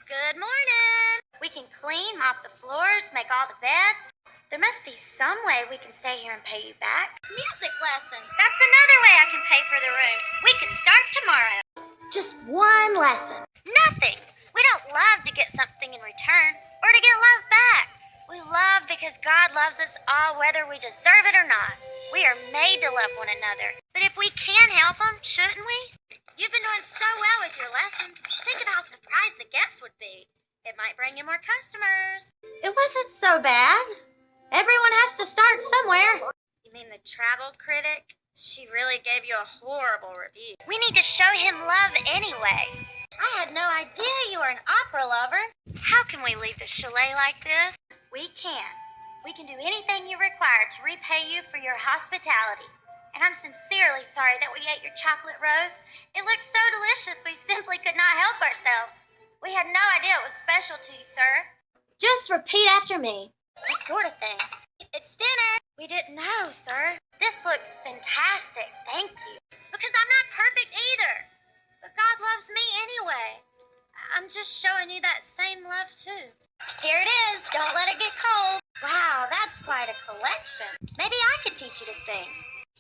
Good morning. We can clean, mop the floors, make all the beds. There must be some way we can stay here and pay you back. Music lessons. That's another way I can pay for the room. We can start tomorrow. Just one lesson. Nothing. We don't love to get something in return or to get love back. We love because God loves us all whether we deserve it or not. We are made to love one another. But if we can help them, shouldn't we? You've been doing so well with your lessons. Think of how surprised the guests would be. It might bring you more customers. It wasn't so bad. Everyone has to start somewhere. You mean the travel critic? She really gave you a horrible review. We need to show him love anyway. I had no idea you were an opera lover. How can we leave the chalet like this? We can. We can do anything you require to repay you for your hospitality. And I'm sincerely sorry that we ate your chocolate rose. It looked so delicious we simply could not help ourselves. We had no idea it was special to you, sir. Just repeat after me. What sort of things? It's dinner. We didn't know, sir. This looks fantastic. Thank you. Because I'm not perfect either. But God loves me anyway. I'm just showing you that same love too. Here it is. Don't let it get cold. Wow, that's quite a collection. Maybe I could teach you to sing.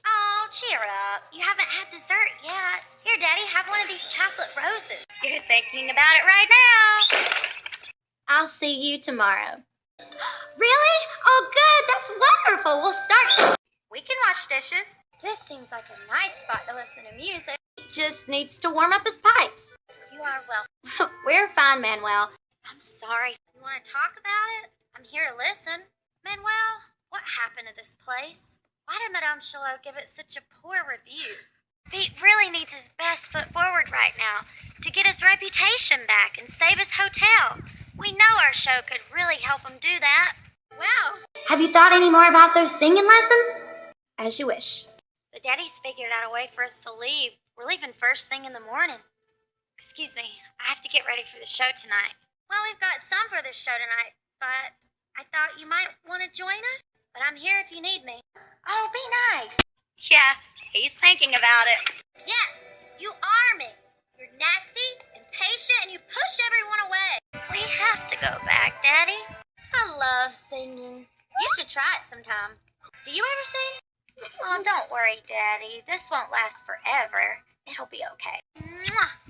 Oh, cheer up. You haven't had dessert yet. Here, Daddy, have one of these chocolate roses. You're thinking about it right now. I'll see you tomorrow. Really? Oh, good. That's wonderful. We'll start. We can wash dishes. This seems like a nice spot to listen to music. He just needs to warm up his pipes. You are welcome. We're fine, Manuel. I'm sorry. You want to talk about it? I'm here to listen. Manuel, what happened to this place? Why did Madame Chalot give it such a poor review? Pete really needs his best foot forward right now to get his reputation back and save his hotel. We know our show could really help him do that. Wow. Have you thought any more about those singing lessons? As you wish. But Daddy's figured out a way for us to leave. We're leaving first thing in the morning. Excuse me, I have to get ready for the show tonight. Well, we've got some for the show tonight, but I thought you might want to join us. But I'm here if you need me. Oh, be nice. Yeah, he's thinking about it. Yes, you are me. You're nasty, impatient, and you push everyone away. We have to go back, Daddy. I love singing. You should try it sometime. Do you ever sing? Oh, don't worry, Daddy. This won't last forever. It'll be okay. Mwah.